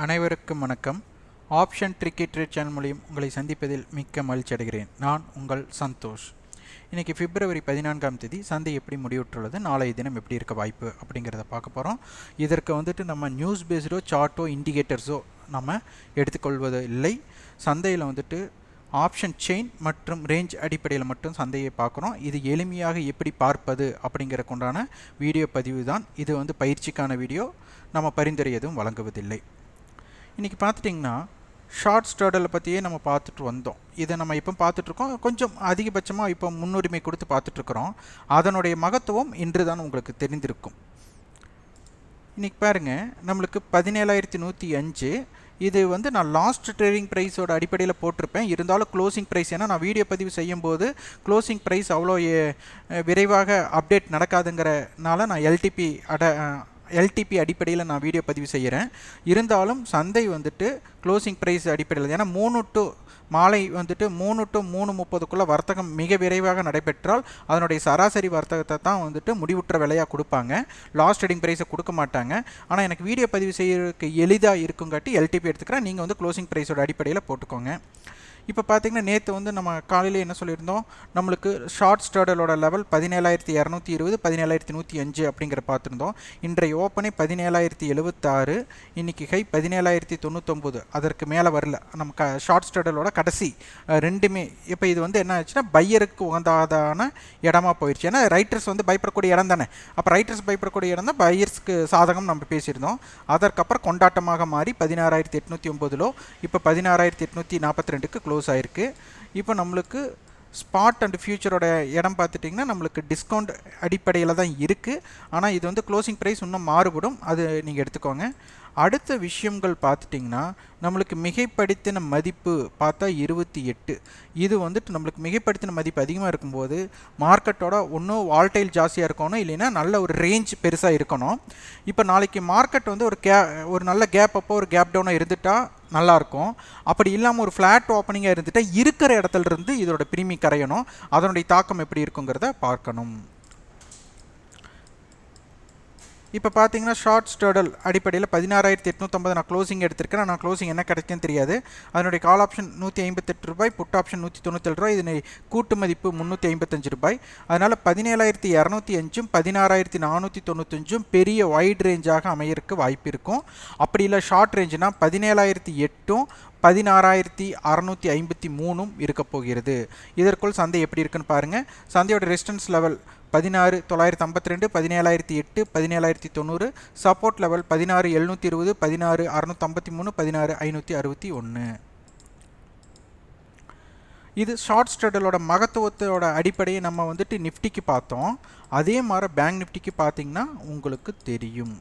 அனைவருக்கும் வணக்கம். Option tricky trade channel மூலியம் உங்களை சந்திப்பதில் மிக்க மகிழ்ச்சி அடைகிறேன். நான் உங்கள் சந்தோஷ். இன்றைக்கி பிப்ரவரி 14ஆம் தேதி சந்தை எப்படி முடிவுற்றுள்ளது, நாளைய தினம் எப்படி இருக்க வாய்ப்பு அப்படிங்கிறத பார்க்க போகிறோம். இதற்கு நம்ம நியூஸ் பேஸ்டோ சார்ட்டோ இண்டிகேட்டர்ஸோ நம்ம எடுத்துக்கொள்வது இல்லை. சந்தையில் ஆப்ஷன் செயின் மற்றும் ரேஞ்ச் அடிப்படையில் மட்டும் சந்தையை பார்க்குறோம். இது எளிமையாக எப்படி பார்ப்பது அப்படிங்கிறதுக்குண்டான வீடியோ பதிவு தான். இது பயிற்சிக்கான வீடியோ, நம்ம பரிந்துரை எதுவும் வழங்குவதில்லை. இன்றைக்கி பார்த்துட்டிங்கன்னா ஷார்ட் ஸ்ட்ரடலை பற்றியே நம்ம பார்த்துட்டு வந்தோம். இதை நம்ம இப்போ பார்த்துட்ருக்கோம். கொஞ்சம் அதிகபட்சமாக இப்போ முன்னுரிமை கொடுத்து பார்த்துட்ருக்குறோம். அதனுடைய மகத்துவம் இன்று தான் உங்களுக்கு தெரிந்திருக்கும். இன்றைக்கி பாருங்கள், நம்மளுக்கு 17,105. இது நான் லாஸ்ட் ட்ரேடிங் ப்ரைஸோட அடிப்படையில் போட்டிருப்பேன். இருந்தாலும் க்ளோசிங் ப்ரைஸ், ஏன்னா நான் வீடியோ பதிவு செய்யும்போது க்ளோசிங் ப்ரைஸ் அவ்வளோ விரைவாக அப்டேட் நடக்காதுங்கிறனால நான் எல்டிபி அடிப்படையில் நான் வீடியோ பதிவு செய்கிறேன். இருந்தாலும் சந்தை க்ளோசிங் ப்ரைஸ் அடிப்படையில், ஏன்னா மாலை 3 to 3:30 வர்த்தகம் மிக விரைவாக நடைபெற்றால் அதனுடைய சராசரி வர்த்தகத்தை தான் முடிவுற்ற விலையாக கொடுப்பாங்க. லாஸ்ட் ட்ரேடிங் ப்ரைஸை கொடுக்க மாட்டாங்க. ஆனால் எனக்கு வீடியோ பதிவு செய்யறதுக்கு எளிதாக இருக்குங்காட்டி எல்டிபி எடுத்துக்கிறேன். நீங்கள் க்ளோசிங் ப்ரைஸோட அடிப்படையில் போட்டுக்கோங்க. இப்போ பார்த்தீங்கன்னா நேற்று நம்ம காலையில் என்ன சொல்லியிருந்தோம், நம்மளுக்கு ஷார்ட் ஸ்ட்ரடலோட லெவல் 17,220 17,105 அப்படிங்கிற பார்த்துருந்தோம். இன்றைய ஓப்பனை 17,076, இன்றைக்கி ஹை 17,099. அதற்கு மேலே வரல. நம்ம ஷார்ட் ஸ்ட்ரடலோட கடைசி ரெண்டுமே இப்போ இது என்ன ஆச்சுன்னா பையருக்கு உகந்தாதான இடமா போயிடுச்சு. ஏன்னா ரைட்டர்ஸ் பயப்படக்கூடிய இடம் தானே. அப்போ ரைட்டர்ஸ் பயப்படக்கூடிய இடம் தான் பையர்ஸ்க்கு சாதகம் நம்ம பேசியிருந்தோம். அதற்கப்புறம் கொண்டாட்டமாக மாறி 16,809 இப்போ 16,842க்கு க்ளோஸ் ஆயிருக்கு. இப்போ நம்மளுக்கு ஸ்பாட் அண்ட் ஃபியூச்சரோட இடம் பார்த்துட்டிங்கன்னா நம்மளுக்கு டிஸ்கவுண்ட் அடிப்படையில் தான் இருக்குது. ஆனால் இது க்ளோசிங் ப்ரைஸ் இன்னும் மாறுபடும், அது நீங்கள் எடுத்துக்கோங்க. அடுத்த விஷயங்கள் பார்த்துட்டிங்கன்னா நம்மளுக்கு மிகைப்படுத்தின மதிப்பு பார்த்தா 28. இது நம்மளுக்கு மிகைப்படுத்தின மதிப்பு அதிகமாக இருக்கும்போது மார்க்கெட்டோட ஒன்றும் வால்டைல் ஜாஸ்தியாக இருக்கணும், இல்லைன்னா நல்ல ஒரு ரேஞ்ச் பெருசாக இருக்கணும். இப்போ நாளைக்கு மார்க்கெட் ஒரு நல்ல கேப் அப்போ ஒரு கேப் டவுனாக இருந்துட்டால் நல்லாயிருக்கும். அப்படி இல்லாமல் ஒரு ஃப்ளாட் ஓப்பனிங்காக இருந்துட்டால் இருக்கிற இடத்துல இருந்து இதோட பிரீமியம் கரையணும். அதனுடைய தாக்கம் எப்படி இருக்குங்கிறத பார்க்கணும். இப்போ பார்த்தீங்கன்னா ஷார்ட் ஸ்ட்ரடல் அடிப்படையில் 16,850 நான் க்ளோசிங் எடுத்திருக்கேன். நான் க்ளோசிங் என்ன கிடைக்குன்னு தெரியாது. அதனுடைய கால் ஆப்ஷன் ₹158, புட் ஆப்ஷன் ₹197. இது கூட்டு மதிப்பு ₹355. அதனால் 17,205 16,495 பெரிய வைட் ரேஞ்சாக அமையறதுக்கு வாய்ப்பு இருக்கும். அப்படி இல்லை ஷார்ட் ரேஞ்சுனா 17,008 16,653 இருக்க போகிறது. இதற்குள் சந்தை எப்படி இருக்குன்னு பாருங்கள். சந்தையோட ரெசிஸ்டன்ஸ் லெவல் 16,952 17,008 17,090. Support level 16,720 16,653 16,561. இது ஷார்ட் ஸ்ட்ரடலோட மகத்துவத்தோட அடிப்படையை நம்ம நிஃப்டிக்கு பார்த்தோம். அதே மாதிரி பேங்க் நிஃப்டிக்கு பார்த்தீங்கன்னா உங்களுக்கு தெரியும்.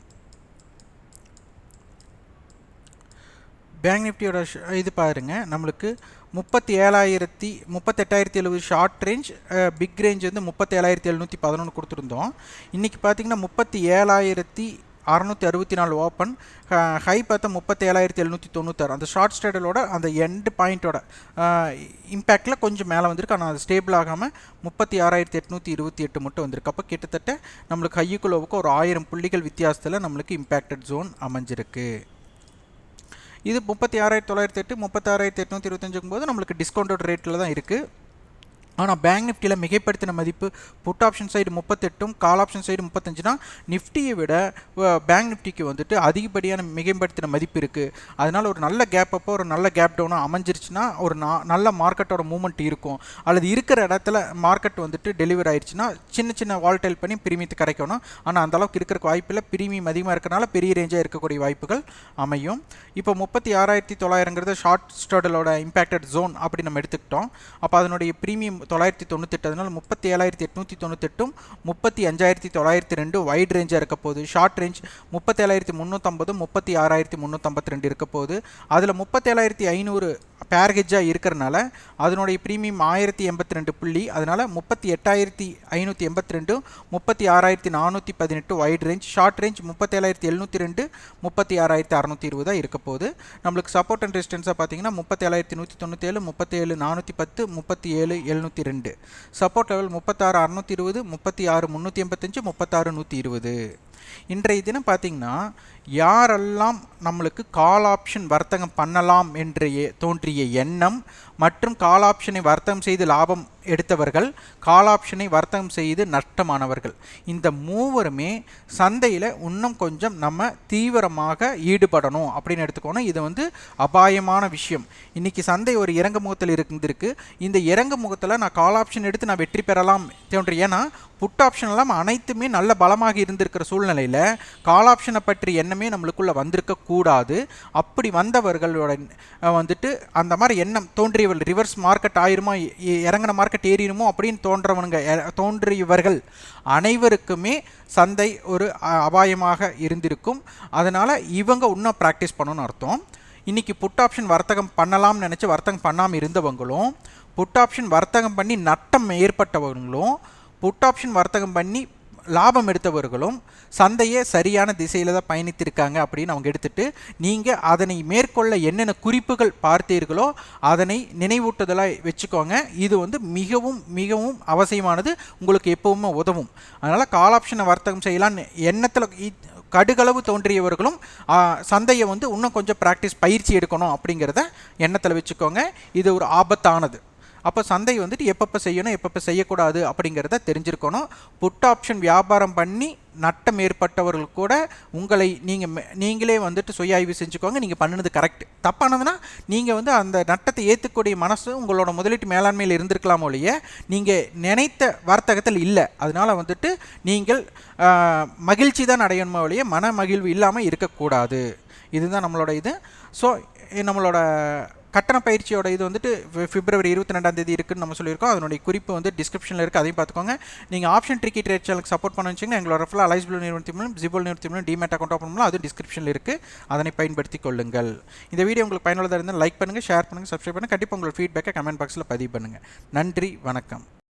பேங்க் நிஃப்டியோட இது பாருங்கள், நம்மளுக்கு 38,070 ஷார்ட் ரேஞ்ச், பிக் ரேஞ்ச் 37,711 கொடுத்துருந்தோம். இன்றைக்கி பார்த்தீங்கன்னா 37,664 ஓப்பன், ஹை பார்த்தா 37,796. அந்த ஷார்ட் ஸ்ட்ரடலோட அந்த எண்ட் பாயிண்ட்டோட இம்பேக்டில் கொஞ்சம் மேலே வந்திருக்கு. ஆனால் அது ஸ்டேபிள் ஆகாமல் 36,828 மட்டும் வந்திருக்கு. அப்போ கிட்டத்தட்ட நம்மளுக்கு ஹையுக்குள்ளவுக்கு ஒரு 1000 புள்ளிகள் வித்தியாசத்தில் நம்மளுக்கு இம்பேக்டட் ஜோன் அமைஞ்சிருக்கு. இது 36,908 36,825 போது நம்மளுக்கு டிஸ்கவுண்டட் ரேட்டில் தான் இருக்குது. ஆனால் பேங்க் நிஃப்டியில் மிகைப்படுத்தின மதிப்பு put option side 38, call option side 35. நிஃப்டியை விட பேங்க் நிஃப்டிக்கு அதிகப்படியான மிகைப்படுத்தின மதிப்பு இருக்குது. அதனால் ஒரு நல்ல கேப் அப்போ ஒரு நல்ல கேப் டவுனாக அமைஞ்சிருச்சுன்னா ஒரு நல்ல மார்க்கெட்டோட மூவ்மெண்ட் இருக்கும். அல்லது இருக்கிற இடத்துல மார்க்கெட் டெலிவர் ஆயிடுச்சுன்னா சின்ன வால்டைல் பண்ணி பிரீமியத்தை கரைக்கணும். ஆனால் அந்தளவுக்கு இருக்கிறக்கு வாய்ப்பில் பிரீமியம் அதிகமாக இருக்கிறனால பெரிய ரேஞ்சாக இருக்கக்கூடிய வாய்ப்புகள் அமையும். இப்போ 36,900 ஷார்ட் ஸ்ட்ரடலோட இம்பேக்டட் ஜோன் அப்படி நம்ம எடுத்துக்கிட்டோம். அப்போ அதனுடைய பிரீமியம் 998. அதனால் 37,898 35,902 வைட் ரேஞ்சாக இருக்க போகுது. ஷார்ட் ரேஞ்ச் 37,350 36,352 இருக்க போகுது. அதில் 37,500 பேர்ஹெஜாக இருக்கிறனால அதனுடைய பிரீமியம் 1082 புள்ளி. அதனால் 38,582 36,418 வைட் ரேஞ்ச். ஷார்ட் ரேஞ்ச் 37,702 36,620 தான் இருக்க போகுது. நம்மளுக்கு சப்போர்ட் அண்ட் ரெசிஸ்டன்ஸாக பார்த்தீங்கன்னா 37,197 37,410 37,702. Support level 36,620 36,385 36,120. இன்றைய தினம் பார்த்தீங்கன்னா யாரெல்லாம் நம்மளுக்கு கால் ஆப்ஷன் வர்த்தகம் பண்ணலாம் என்று தோன்றிய எண்ணம் மற்றும் கால் ஆப்ஷனை வர்த்தகம் செய்து லாபம் எடுத்தவர்கள், கால் ஆப்ஷனை வர்த்தகம் செய்து நஷ்டமானவர்கள், இந்த மூவருமே சந்தையில் இன்னும் கொஞ்சம் நம்ம தீவிரமாக ஈடுபடணும் அப்படின்னு எடுத்துக்கோணும். இது வந்து அபாயமான விஷயம். இன்றைக்கி சந்தை ஒரு இறங்கு முகத்தில் இருந்திருக்கு. இந்த இறங்கு முகத்தில் நான் கால் ஆப்ஷன் எடுத்து நான் வெற்றி பெறலாம் தோன்றி, ஏன்னா புட் ஆப்ஷன் எல்லாம் அனைத்துமே நல்ல பலமாக இருந்திருக்கிற சூழ்நிலையில் கால் ஆப்ஷனை பற்றி எண்ணமே நம்மளுக்குள்ளே வந்திருக்க கூடாது. அப்படி வந்தவர்களோட வந்துட்டு அந்த மாதிரி எண்ணம் தோன்றியவர்கள், ரிவர்ஸ் மார்க்கெட் ஆயிருமோ, இறங்கின மார்க்கெட் ஏறிடுமோ அப்படின்னு தோன்றியவர்கள் அனைவருக்குமே சந்தை ஒரு அபாயமாக இருந்திருக்கும். அதனால் இவங்க இன்னும் ப்ராக்டிஸ் பண்ணணும்னு அர்த்தம். இன்றைக்கி புட் ஆப்ஷன் வர்த்தகம் பண்ணலாம்னு நினச்சி வர்த்தகம் பண்ணாமல் இருந்தவங்களும், புட் ஆப்ஷன் வர்த்தகம் பண்ணி நட்டம் ஏற்பட்டவங்களும், புட் ஆப்ஷன் வர்த்தகம் பண்ணி லாபம் எடுத்தவர்களும் சந்தையை சரியான திசையில் தான் பயணித்திருக்காங்க அப்படின்னு அவங்க எடுத்துட்டு, நீங்கள் அதனை மேற்கொள்ள என்னென்ன குறிப்புகள் பார்த்தீர்களோ அதனை நினைவூட்டுதலாக வச்சுக்கோங்க. இது வந்து மிகவும் மிகவும் அவசியமானது, உங்களுக்கு எப்பவுமே உதவும். அதனால் கால் ஆப்ஷனை வர்த்தகம் செய்யலான்னு எண்ணத்தில் கடுகளவு தோன்றியவர்களும் சந்தையை வந்து இன்னும் கொஞ்சம் பயிற்சி எடுக்கணும் அப்படிங்கிறத எண்ணத்தில் வச்சுக்கோங்க. இது ஒரு ஆபத்தானது. அப்போ சந்தை வந்துட்டு எப்பப்போ செய்யணும் எப்பப்போ செய்யக்கூடாது அப்படிங்கிறத தெரிஞ்சிருக்கணும். புட் ஆப்ஷன் வியாபாரம் பண்ணி நட்டம் ஏற்பட்டவர்கள் கூட உங்களை நீங்களே வந்துட்டு சுய ஆய்வு செஞ்சுக்கோங்க. நீங்கள் பண்ணினது கரெக்ட். தப்பானதுன்னா நீங்கள் வந்து அந்த நட்டத்தை ஏற்றுக்கூடிய மனசு உங்களோட முதலீட்டு மேலாண்மையில் இருந்திருக்கலாம் ஒழிய நீங்கள் நினைத்த வர்த்தகத்தில் இல்லை. அதனால் வந்துட்டு நீங்கள் மகிழ்ச்சி தான் அடையணுமோ ஒழிய மன மகிழ்வு இல்லாமல் இருக்கக்கூடாது. இதுதான் நம்மளோட இது. ஸோ நம்மளோட கட்டண பயிற்சியோட இது வந்துட்டு பிப்ரவரி 22 இருக்குன்னு நம்ம சொல்லியிருக்கோம். அதனுடைய குறிப்பு வந்து டிஸ்கிரிப்ஷனில் இருக்குது, அதையும் பார்த்துக்கோங்க. நீங்கள் ஆப்ஷன் ட்ரிக்கி ட்ரேட் சேனலுக்கு சப்போர்ட் பண்ண வச்சிங்கன்னா எங்களோட ரெஃபரல் அலைஸ் ப்ளூ நிறுவனத்தின் மூலம், ஜிபோல் நிறுவனத்தின் மூலம் டிமேட் அக்கௌண்ட் ஓப்பன் பண்ணலாம். அதுவும் டிஸ்கிரிப்ஷனில் இருக்குது, அதனை பயன்படுத்தி கொள்ளுங்கள். இந்த வீடியோ உங்களுக்கு பயனுள்ளதாக இருந்தால் லைக் பண்ணுங்கள், ஷேர் பண்ணுங்கள், சப்ஸ்கிரைப் பண்ணுங்கள். கண்டிப்பாக உங்களோட ஃபீட்பேக்கை கமெண்ட் பாக்ஸில் பதிவு பண்ணுங்கள். நன்றி, வணக்கம்.